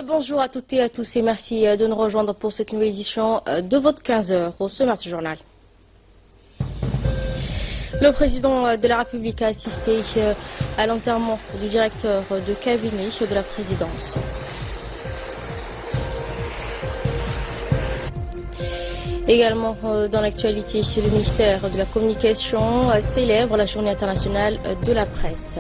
Bonjour à toutes et à tous et merci de nous rejoindre pour cette nouvelle édition de votre 15 heures au Smart Journal. Le président de la République a assisté à l'enterrement du directeur de cabinet de la présidence. Également dans l'actualité, le ministère de la Communication célèbre la Journée internationale de la presse.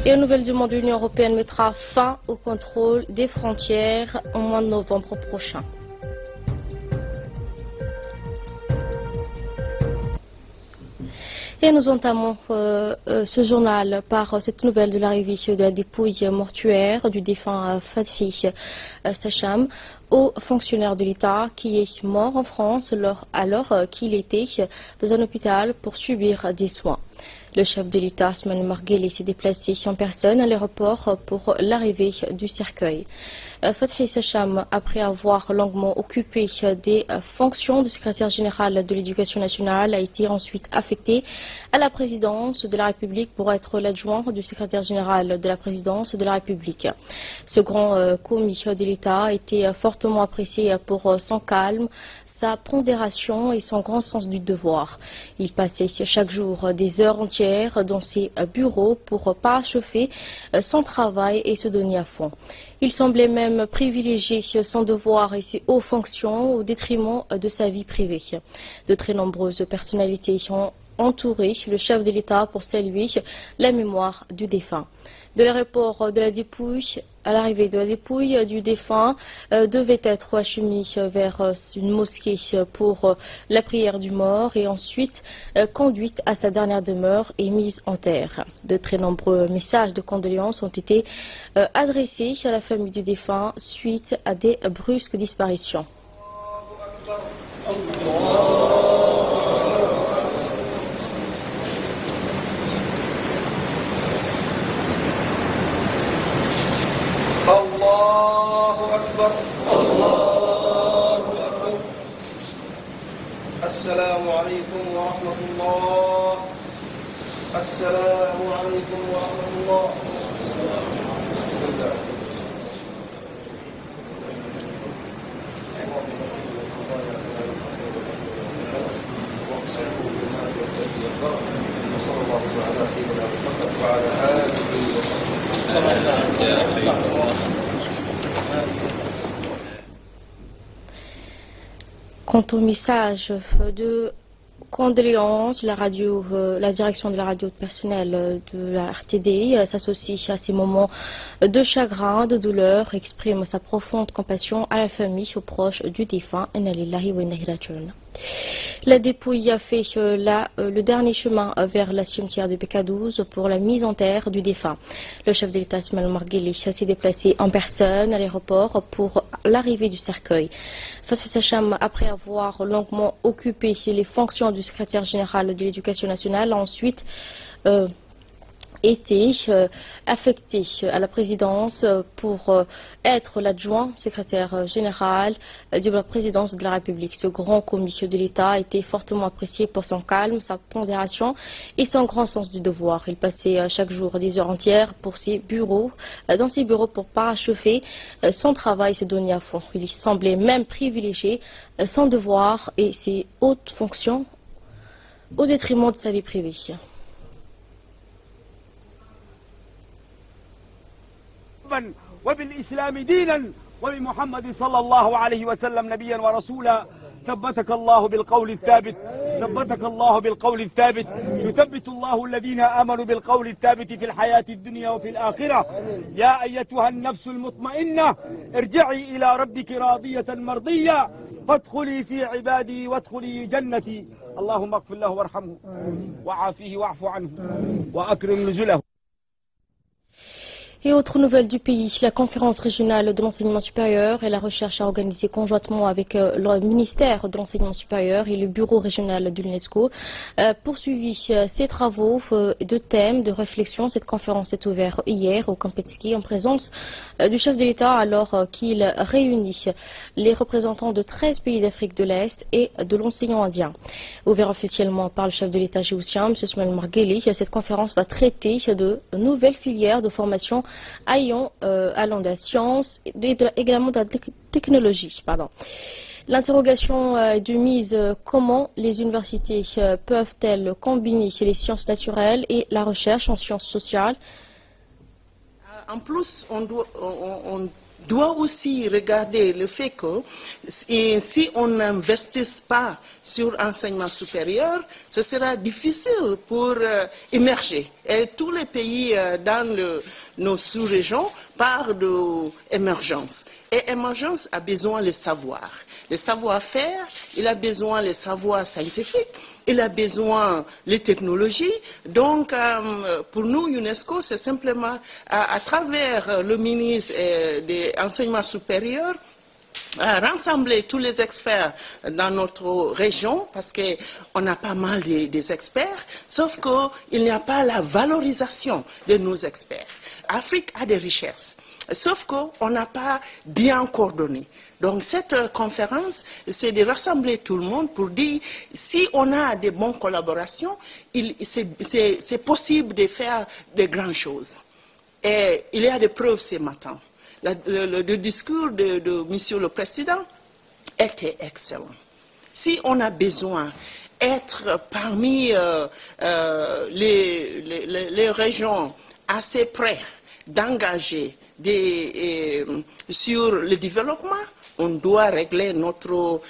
Et aux nouvelles du monde, l'Union européenne mettra fin au contrôle des frontières au mois de novembre prochain. Et nous entamons ce journal par cette nouvelle de l'arrivée de la dépouille mortuaire du défunt Fathi Sacham, haut fonctionnaire de l'État qui est mort en France alors qu'il était dans un hôpital pour subir des soins. Le chef de l'État, Asman Marguerite, s'est déplacé en personne à l'aéroport pour l'arrivée du cercueil. Fathi Sacham, après avoir longuement occupé des fonctions de secrétaire général de l'Éducation nationale, a été ensuite affecté à la présidence de la République pour être l'adjoint du secrétaire général de la présidence de la République. Ce grand commis de l'État a été fortement apprécié pour son calme, sa pondération et son grand sens du devoir. Il passait chaque jour des heures entières dans ses bureaux pour parachever son travail et se donner à fond. Il semblait même privilégier son devoir et ses hautes fonctions au détriment de sa vie privée. De très nombreuses personnalités ont entouré le chef de l'État pour saluer la mémoire du défunt. De l'aéroport de la dépouille à l'arrivée de la dépouille du défunt devait être acheminée vers une mosquée pour la prière du mort et ensuite conduite à sa dernière demeure et mise en terre. De très nombreux messages de condoléances ont été adressés à la famille du défunt suite à des brusques disparitions. الله أكبر الله أكبر السلام عليكم ورحمة الله السلام عليكم ورحمة الله وصلى الله على سيدنا محمد وعلى آله وصحبه. Quant au message de condoléances, la direction de la radio personnelle de la RTD s'associe à ces moments de chagrin, de douleur, exprime sa profonde compassion à la famille, aux proches du défunt. La dépouille a fait le dernier chemin vers la cimetière de BK12 pour la mise en terre du défunt. Le chef de l'État, Asman Marguerite, s'est déplacé en personne à l'aéroport pour l'arrivée du cercueil. Fathi Sacham, après avoir longuement occupé les fonctions du secrétaire général de l'Éducation nationale, a ensuite été affecté à la présidence pour être l'adjoint secrétaire général de la présidence de la République. Ce grand commis de l'État a été fortement apprécié pour son calme, sa pondération et son grand sens du devoir. Il passait chaque jour des heures entières dans ses bureaux pour parachever son travail et se donner à fond. Il semblait même privilégier son devoir et ses hautes fonctions au détriment de sa vie privée. وبالإسلام دينا وبمحمد صلى الله عليه وسلم نبيا ورسولا ثبتك الله بالقول الثابت ثبتك الله بالقول الثابت يثبت الله الذين آمنوا بالقول الثابت في الحياة الدنيا وفي الآخرة يا أيتها النفس المطمئنة ارجعي إلى ربك راضية مرضية فادخلي في عبادي وادخلي جنتي اللهم اغفر له وارحمه وعافيه واعف عنه وأكرم نزله. Et autre nouvelle du pays, la conférence régionale de l'enseignement supérieur et la recherche a organisé conjointement avec le ministère de l'enseignement supérieur et le bureau régional de l'UNESCO poursuivi ses travaux de thèmes de réflexion. Cette conférence est ouverte hier au Campetski en présence du chef de l'État alors qu'il réunit les représentants de 13 pays d'Afrique de l'Est et de l'océan Indien. Ouvert officiellement par le chef de l'État djiboutien, M. Soumaïl Margueli, cette conférence va traiter de nouvelles filières de formation allant de la science et également de la technologie. L'interrogation est de mise comment les universités peuvent-elles combiner les sciences naturelles et la recherche en sciences sociales. En plus, on doit aussi regarder le fait que si on n'investit pas sur l'enseignement supérieur, ce sera difficile pour émerger. Et tous les pays dans nos sous-régions parlent d'émergence. Et émergence a besoin de savoir. Le savoir-faire, il a besoin de savoir scientifique, il a besoin de technologies. Donc, pour nous, UNESCO, c'est simplement à travers le ministre de l'enseignement supérieur, rassembler tous les experts dans notre région, parce qu'on a pas mal des experts, sauf qu'il n'y a pas la valorisation de nos experts. L'Afrique a des richesses, sauf qu'on n'a pas bien coordonné. Donc cette conférence, c'est de rassembler tout le monde pour dire, si on a des bonnes collaborations, c'est possible de faire de grandes choses. Et il y a des preuves ce matin. Le discours de Monsieur le Président était excellent. Si on a besoin d'être parmi les régions assez près d'engager sur le développement, on doit régler notre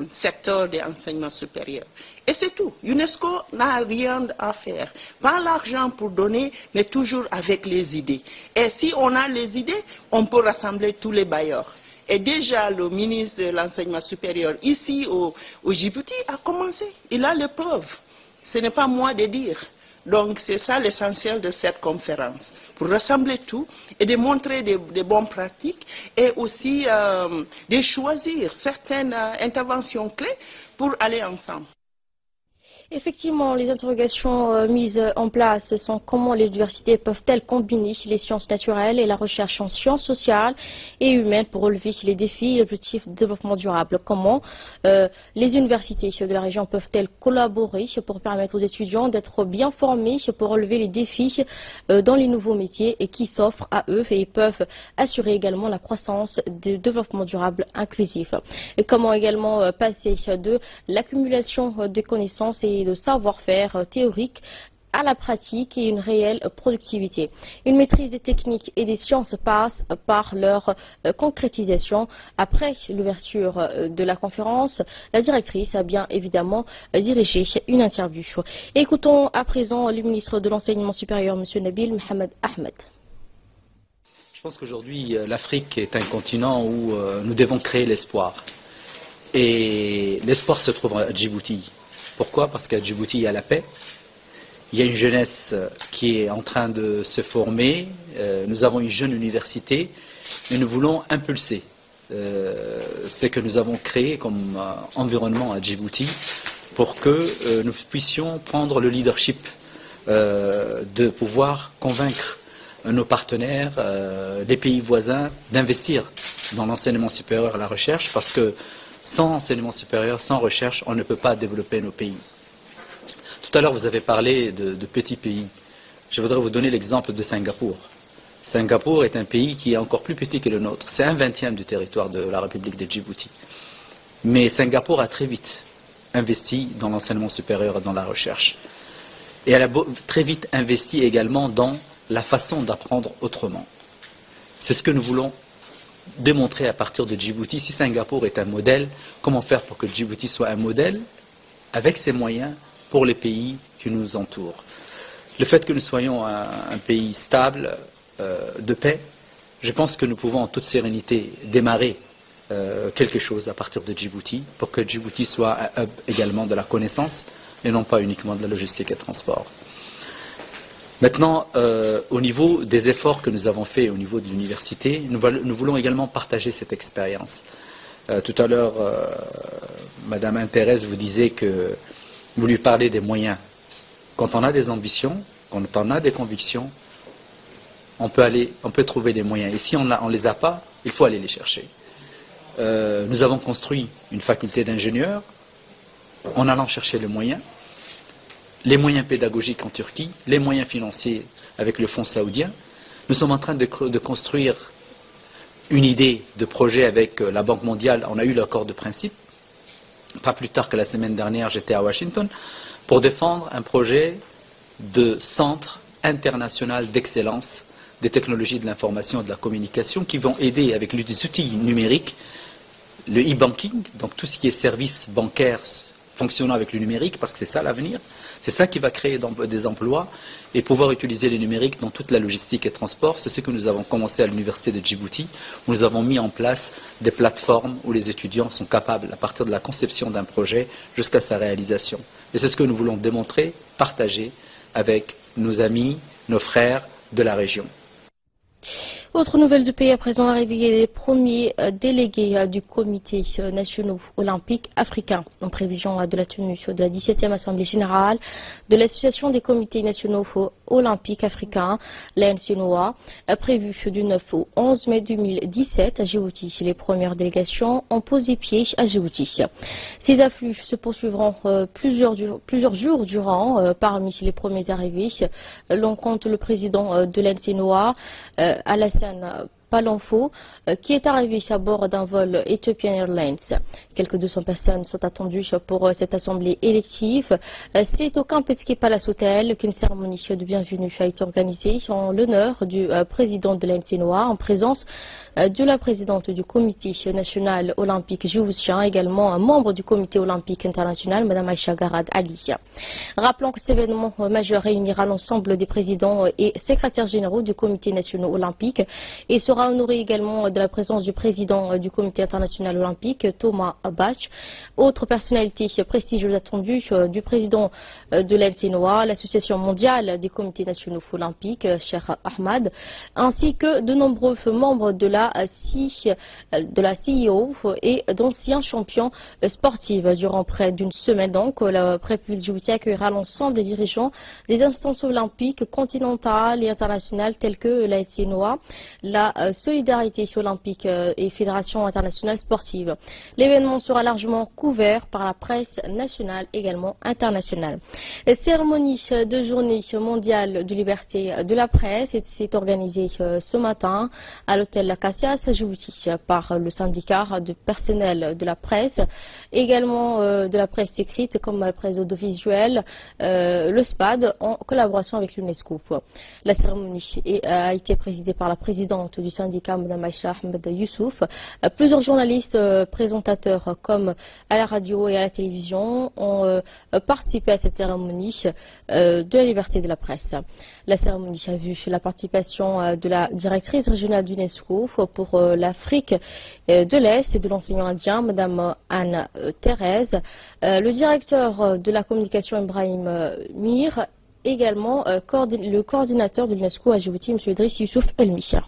secteur d'enseignement supérieur. Et c'est tout. UNESCO n'a rien à faire. Pas l'argent pour donner, mais toujours avec les idées. Et si on a les idées, on peut rassembler tous les bailleurs. Et déjà, le ministre de l'enseignement supérieur ici au Djibouti a commencé. Il a les preuves. Ce n'est pas moi de dire. Donc c'est ça l'essentiel de cette conférence, pour rassembler tout et de montrer des bonnes pratiques et aussi de choisir certaines interventions clés pour aller ensemble. Effectivement, les interrogations mises en place sont comment les universités peuvent-elles combiner les sciences naturelles et la recherche en sciences sociales et humaines pour relever les défis et l'objectif de développement durable. Comment les universités de la région peuvent-elles collaborer pour permettre aux étudiants d'être bien formés pour relever les défis dans les nouveaux métiers et qui s'offrent à eux et peuvent assurer également la croissance du développement durable inclusif. Et comment également passer de l'accumulation de connaissances et de savoir-faire théorique à la pratique et une réelle productivité. Une maîtrise des techniques et des sciences passe par leur concrétisation. Après l'ouverture de la conférence, la directrice a bien évidemment dirigé une interview. Écoutons à présent le ministre de l'Enseignement supérieur, M. Nabil Mohamed Ahmed. Je pense qu'aujourd'hui, l'Afrique est un continent où nous devons créer l'espoir. Et l'espoir se trouve à Djibouti. Pourquoi? Parce qu'à Djibouti, il y a la paix. Il y a une jeunesse qui est en train de se former. Nous avons une jeune université et nous voulons impulser ce que nous avons créé comme environnement à Djibouti pour que nous puissions prendre le leadership de pouvoir convaincre nos partenaires, les pays voisins, d'investir dans l'enseignement supérieur et la recherche, parce que sans enseignement supérieur, sans recherche, on ne peut pas développer nos pays. Tout à l'heure, vous avez parlé de petits pays. Je voudrais vous donner l'exemple de Singapour. Singapour est un pays qui est encore plus petit que le nôtre. C'est 1/20 du territoire de la République de Djibouti. Mais Singapour a très vite investi dans l'enseignement supérieur et dans la recherche. Et elle a très vite investi également dans la façon d'apprendre autrement. C'est ce que nous voulons démontrer à partir de Djibouti. Si Singapour est un modèle, comment faire pour que Djibouti soit un modèle avec ses moyens pour les pays qui nous entourent. Le fait que nous soyons un pays stable, de paix, je pense que nous pouvons en toute sérénité démarrer quelque chose à partir de Djibouti pour que Djibouti soit un hub également de la connaissance et non pas uniquement de la logistique et transport. Maintenant, au niveau des efforts que nous avons faits au niveau de l'université, nous voulons également partager cette expérience. Tout à l'heure, Madame Thérèse vous disait que vous lui parlez des moyens. Quand on a des ambitions, quand on a des convictions, on peut trouver des moyens. Et si on ne les a pas, il faut aller les chercher. Nous avons construit une faculté d'ingénieurs en allant chercher les moyens pédagogiques en Turquie, les moyens financiers avec le fonds saoudien. Nous sommes en train de construire une idée de projet avec la Banque mondiale. On a eu l'accord de principe. Pas plus tard que la semaine dernière, j'étais à Washington pour défendre un projet de centre international d'excellence des technologies de l'information et de la communication qui vont aider avec des outils numériques, le e-banking, donc tout ce qui est services bancaires fonctionnant avec le numérique, parce que c'est ça l'avenir, c'est ça qui va créer des emplois et pouvoir utiliser le numérique dans toute la logistique et transport. C'est ce que nous avons commencé à l'université de Djibouti, où nous avons mis en place des plateformes où les étudiants sont capables, à partir de la conception d'un projet jusqu'à sa réalisation. Et c'est ce que nous voulons démontrer, partager avec nos amis, nos frères de la région. Autre nouvelle du pays à présent, l'arrivée des premiers délégués du comité national olympique africain en prévision de la tenue de la 17e Assemblée générale de l'Association des comités nationaux olympiques africains, l'ANCNOA, prévue du 9 au 11 mai 2017 à Djibouti. Les premières délégations ont posé pied à Djibouti. Ces afflux se poursuivront plusieurs jours durant. Parmi les premiers arrivés, l'on compte le président de l'ANCNOA, Alassane Palanfo, qui est arrivé à bord d'un vol Ethiopian Airlines. Quelques 200 personnes sont attendues pour cette assemblée élective. C'est au Camp Pesquet Palace Hotel qu'une cérémonie de bienvenue a été organisée en l'honneur du président de l'ANCNOA, en présence de la présidente du comité national olympique djiboutien, également un membre du comité olympique international, Mme Aïcha Garad Ali. Rappelons que cet événement majeur réunira l'ensemble des présidents et secrétaires généraux du comité national olympique et sera honoré également de la présence du président du comité international olympique, Thomas Bach. Autre personnalité prestigieuse attendue du président de l'ANCNOA, l'association mondiale des comités nationaux olympiques, Cheikh Ahmad, ainsi que de nombreux membres de la CIO et d'anciens champions sportifs. Durant près d'une semaine, donc, la République djibouti accueillera l'ensemble des dirigeants des instances olympiques continentales et internationales telles que la l'ANCNOA, la Solidarité olympique et Fédération internationale sportive. L'événement sera largement couvert par la presse nationale, également internationale. La cérémonie de journée mondiale de liberté de la presse s'est organisée ce matin à l'hôtel Acacias à Djibouti par le syndicat de personnel de la presse, également de la presse écrite comme la presse audiovisuelle, le SPAD, en collaboration avec l'UNESCO. La cérémonie a été présidée par la présidente du syndicat, Mme Aïcha Ahmed Youssouf. Plusieurs journalistes, présentateurs comme à la radio et à la télévision ont participé à cette cérémonie de la liberté de la presse. La cérémonie a vu la participation de la directrice régionale d'UNESCO pour l'Afrique de l'Est et de l'enseignement indien, Mme Anne Thérèse, le directeur de la communication Ibrahim Mir, également le coordinateur de l'UNESCO à Djibouti, M. Idriss Youssouf El-Misha.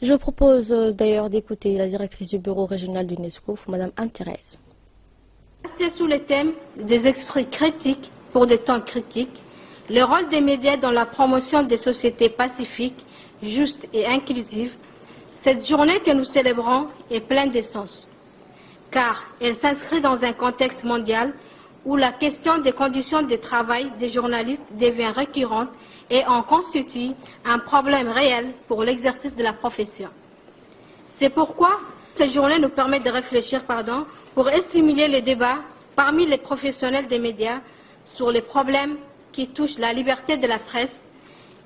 Je propose d'ailleurs d'écouter la directrice du bureau régional de l'UNESCO, Mme Anne Thérèse. C'est sous le thème des esprits critiques pour des temps critiques, le rôle des médias dans la promotion des sociétés pacifiques, justes et inclusives. Cette journée que nous célébrons est pleine de sens, car elle s'inscrit dans un contexte mondial où la question des conditions de travail des journalistes devient récurrente et en constitue un problème réel pour l'exercice de la profession. C'est pourquoi cette journée nous permet de réfléchir pour stimuler le débat parmi les professionnels des médias sur les problèmes qui touchent la liberté de la presse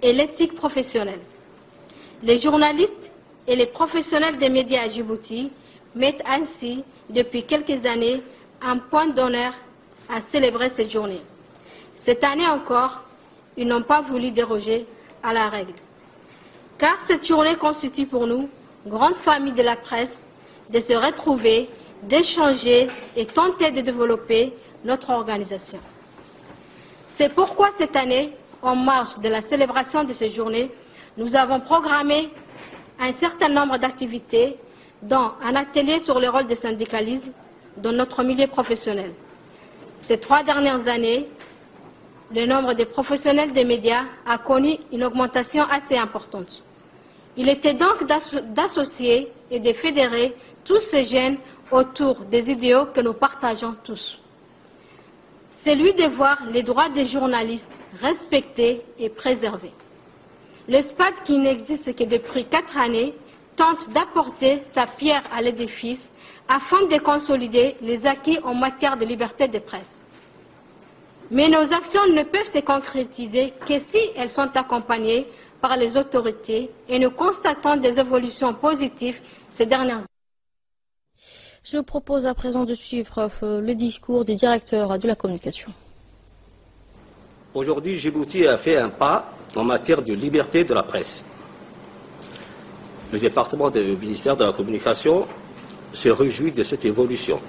et l'éthique professionnelle. Les journalistes et les professionnels des médias à Djibouti mettent ainsi, depuis quelques années, un point d'honneur à célébrer cette journée. Cette année encore, ils n'ont pas voulu déroger à la règle. Car cette journée constitue pour nous, grande famille de la presse, de se retrouver, d'échanger et tenter de développer notre organisation. C'est pourquoi cette année, en marge de la célébration de cette journée, nous avons programmé un certain nombre d'activités, dont un atelier sur le rôle du syndicalisme dans notre milieu professionnel. Ces 3 dernières années, le nombre de professionnels des médias a connu une augmentation assez importante. Il était donc d'associer et de fédérer tous ces jeunes autour des idéaux que nous partageons tous. Celui de voir les droits des journalistes respectés et préservés. Le SPAD, qui n'existe que depuis 4 années, tente d'apporter sa pierre à l'édifice afin de consolider les acquis en matière de liberté de presse. Mais nos actions ne peuvent se concrétiser que si elles sont accompagnées par les autorités et nous constatons des évolutions positives ces dernières années. Je vous propose à présent de suivre le discours du directeur de la communication. Aujourd'hui, Djibouti a fait un pas en matière de liberté de la presse. Le département du ministère de la Communication se réjouit de cette évolution.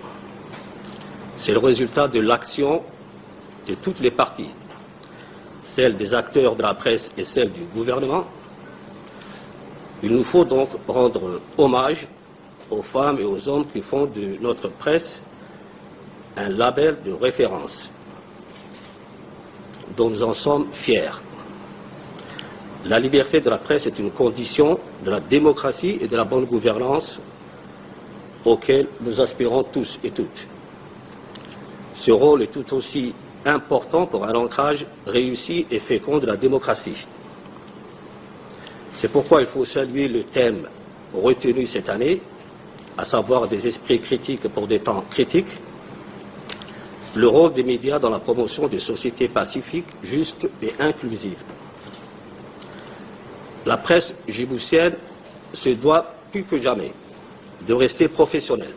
C'est le résultat de l'action de toutes les parties, celle des acteurs de la presse et celle du gouvernement. Il nous faut donc rendre hommage aux femmes et aux hommes qui font de notre presse un label de référence dont nous en sommes fiers. La liberté de la presse est une condition de la démocratie et de la bonne gouvernance auquel nous aspirons tous et toutes. Ce rôle est tout aussi important pour un ancrage réussi et fécond de la démocratie. C'est pourquoi il faut saluer le thème retenu cette année, à savoir des esprits critiques pour des temps critiques, le rôle des médias dans la promotion de sociétés pacifiques, justes et inclusives. La presse djiboutienne se doit plus que jamais de rester professionnelle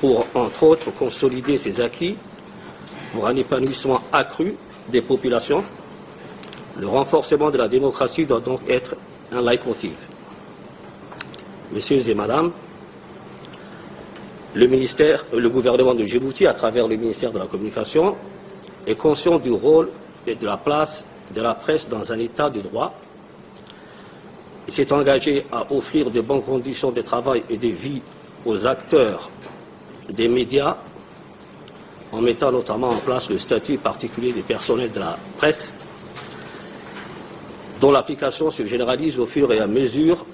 pour, entre autres, consolider ses acquis pour un épanouissement accru des populations. Le renforcement de la démocratie doit donc être un leitmotiv. Messieurs et Madame, le gouvernement de Djibouti, à travers le ministère de la Communication, est conscient du rôle et de la place de la presse dans un état de droit. Il s'est engagé à offrir de bonnes conditions de travail et de vie aux acteurs des médias, en mettant notamment en place le statut particulier des personnels de la presse, dont l'application se généralise au fur et à mesure,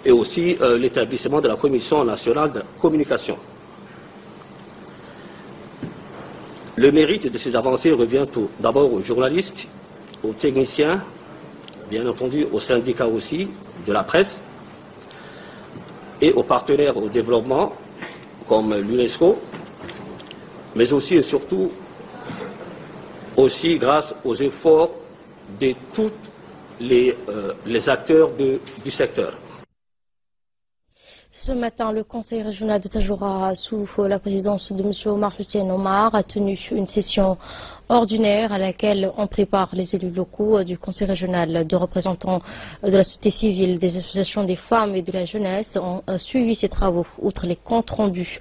et aussi l'établissement de la Commission nationale de la communication. Le mérite de ces avancées revient d'abord aux journalistes, aux techniciens, bien entendu aux syndicats aussi de la presse, et aux partenaires au développement, comme l'UNESCO, mais aussi et surtout grâce aux efforts de tous les acteurs du secteur. Ce matin, le Conseil régional de Tadjoura, sous la présidence de M. Omar Hussein Omar, a tenu une session ordinaire à laquelle on prépare les élus locaux du Conseil régional. De représentants de la société civile, des associations des femmes et de la jeunesse ont suivi ces travaux. Outre les comptes rendus,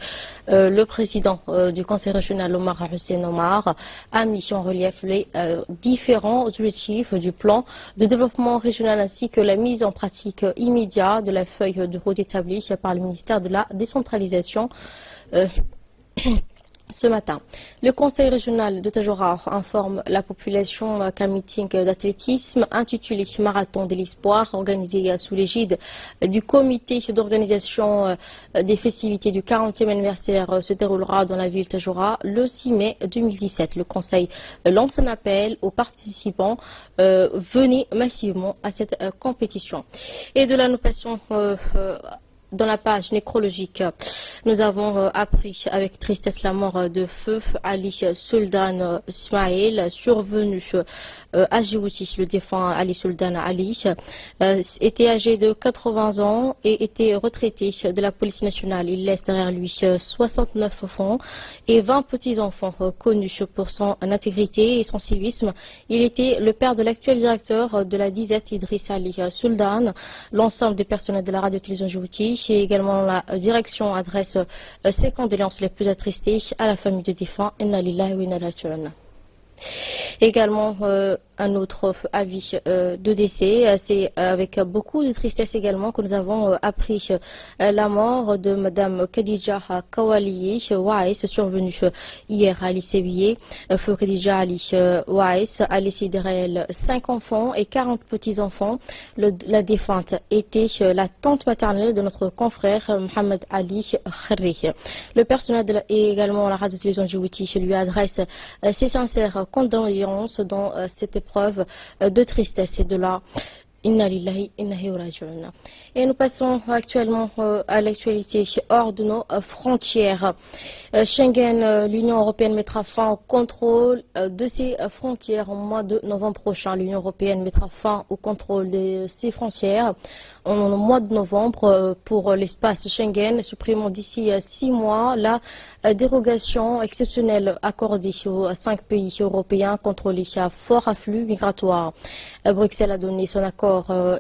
le président du Conseil régional, Omar Hussein Omar, a mis en relief les différents objectifs du plan de développement régional ainsi que la mise en pratique immédiate de la feuille de route établie par le ministère de la décentralisation. Ce matin, le Conseil régional de Tadjoura informe la population qu'un meeting d'athlétisme intitulé Marathon de l'Espoir, organisé sous l'égide du comité d'organisation des festivités du 40e anniversaire, se déroulera dans la ville de Tadjoura le 6 mai 2017. Le Conseil lance un appel aux participants. Venez massivement à cette compétition. Et de la notation dans la page nécrologique, nous avons appris avec tristesse la mort de feu Ali Sultan Ismail, survenu à Djibouti. Le défunt Ali Sultan Ali était âgé de 80 ans et était retraité de la police nationale. Il laisse derrière lui 69 enfants et 20 petits-enfants connus pour son intégrité et son civisme. Il était le père de l'actuel directeur de la disette Idriss Ali Sultan. L'ensemble des personnels de la radio-télévision Djibouti et également la direction adresse ses condoléances les plus attristées à la famille de défunt. Inna lillahi wa inna ilaihi raji'un. Également un autre avis de décès, c'est avec beaucoup de tristesse également que nous avons appris la mort de Madame Khadija Kawaliye Waïs, survenue hier à Sévillé. Feu Khadija Ali Waïs a laissé derrière elle 5 enfants et 40 petits-enfants. La défunte était la tante maternelle de notre confrère Mohamed Ali Kharri. Le personnel et également la radio-télévision Djibouti lui adresse ses sincères condoléances dans cette épreuve de tristesse et de la Inna lillahi inna ilayhi raji'un. Et nous passons actuellement à l'actualité hors de nos frontières. Schengen, l'Union européenne mettra fin au contrôle de ses frontières au mois de novembre prochain. L'Union européenne mettra fin au contrôle de ses frontières au mois de novembre pour l'espace Schengen, supprimant d'ici 6 mois la dérogation exceptionnelle accordée aux 5 pays européens contrôlés à fort afflux migratoire. Bruxelles a donné son accord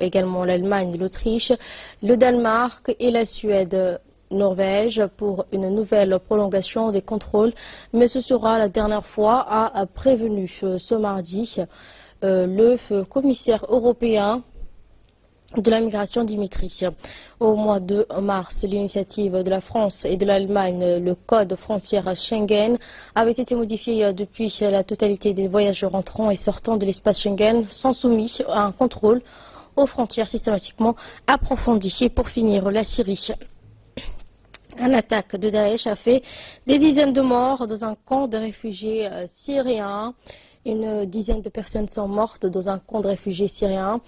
également l'Allemagne, l'Autriche, le Danemark et la Suède. Norvège pour une nouvelle prolongation des contrôles, mais ce sera la dernière fois, a prévenu ce mardi le commissaire européen de la migration Dimitri. Au mois de mars, l'initiative de la France et de l'Allemagne, le code frontière Schengen, avait été modifié depuis la totalité des voyageurs entrant et sortant de l'espace Schengen sont soumis à un contrôle aux frontières systématiquement approfondi. Et pour finir, la Syrie. Une attaque de Daesh a fait des dizaines de morts dans un camp de réfugiés syriens. Une dizaine de personnes sont mortes dans un camp de réfugiés syriens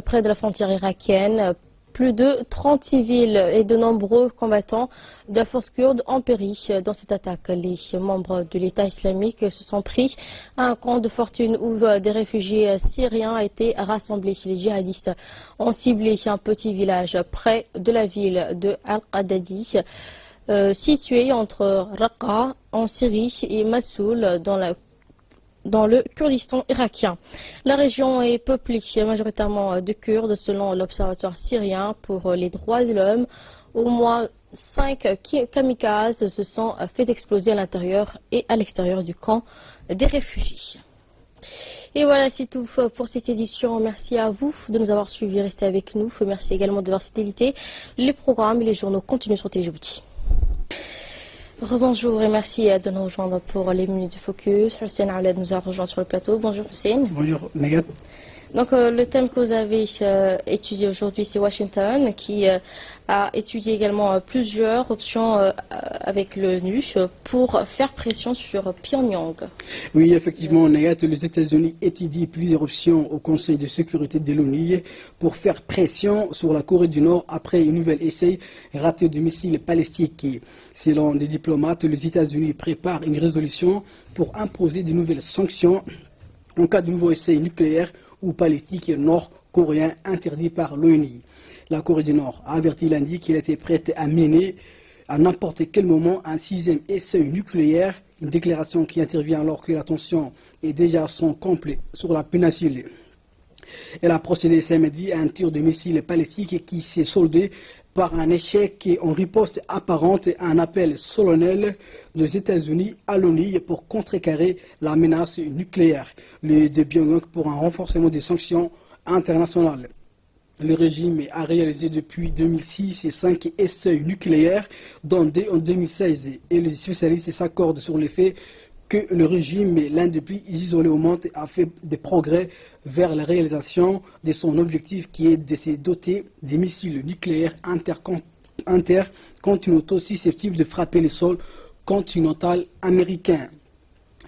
près de la frontière irakienne. Plus de 30 civils et de nombreux combattants de la force kurde ont péri dans cette attaque. Les membres de l'État islamique se sont pris à un camp de fortune où des réfugiés syriens étaient rassemblés. Les djihadistes ont ciblé un petit village près de la ville de Al-Qadadi, situé entre Raqqa en Syrie et Massoul dans le Kurdistan irakien. La région est peuplée majoritairement de Kurdes selon l'Observatoire syrien pour les droits de l'homme. Au moins 5 kamikazes se sont fait exploser à l'intérieur et à l'extérieur du camp des réfugiés. Et voilà, c'est tout pour cette édition. Merci à vous de nous avoir suivis, restez avec nous. Merci également de votre fidélité. Les programmes et les journaux continuent sur Djibouti. Rebonjour et merci de nous rejoindre pour les minutes de focus. Hussein Aoulad nous a rejoint sur le plateau. Bonjour Hussein. Bonjour Nagat. Donc le thème que vous avez étudié aujourd'hui, c'est Washington, qui a étudié également plusieurs options avec l'ONU pour faire pression sur Pyongyang. Oui, effectivement, Nagat, les États-Unis étudient plusieurs options au Conseil de sécurité de l'ONU pour faire pression sur la Corée du Nord après un nouvel essai raté de missiles balistiques. Selon des diplomates, les États-Unis préparent une résolution pour imposer de nouvelles sanctions en cas de nouveau essai nucléaire ou balistique nord-coréen interdit par l'ONU. La Corée du Nord a averti lundi qu'elle était prête à mener à n'importe quel moment un 6e essai nucléaire, une déclaration qui intervient alors que la tension est déjà à son complet sur la péninsule. Elle a procédé samedi à un tir de missiles balistiques qui s'est soldé par un échec en riposte apparente à un appel solennel des États-Unis à l'ONU pour contrecarrer la menace nucléaire de Pyongyang pour un renforcement des sanctions internationales. Le régime a réalisé depuis 2006 5 essais nucléaires, dont 2 en 2016, et les spécialistes s'accordent sur le fait que le régime, l'un des plus isolés au monde, a fait des progrès vers la réalisation de son objectif qui est de se doter des missiles nucléaires intercontinentaux susceptibles de frapper le sol continental américain.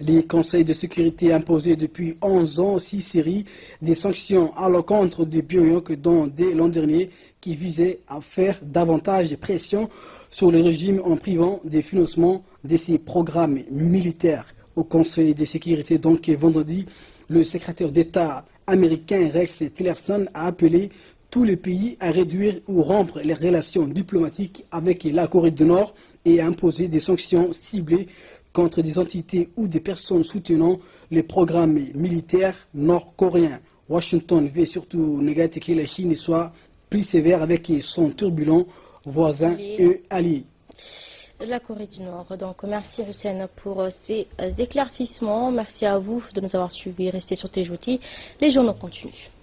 Les conseils de sécurité imposaient depuis 11 ans 6 séries des sanctions à l'encontre de Pyongyang dont dès l'an dernier qui visaient à faire davantage de pression sur le régime en privant des financements de ses programmes militaires. Au conseil de sécurité donc vendredi, le secrétaire d'État américain Rex Tillerson a appelé tous les pays à réduire ou rompre les relations diplomatiques avec la Corée du Nord et à imposer des sanctions ciblées contre des entités ou des personnes soutenant les programmes militaires nord-coréens. Washington veut surtout négater que la Chine soit plus sévère avec son turbulent voisin et allié. La Corée du Nord. Donc, merci Hussein pour ces éclaircissements. Merci à vous de nous avoir suivis. Restez sur Téléjournée. Les journaux continuent.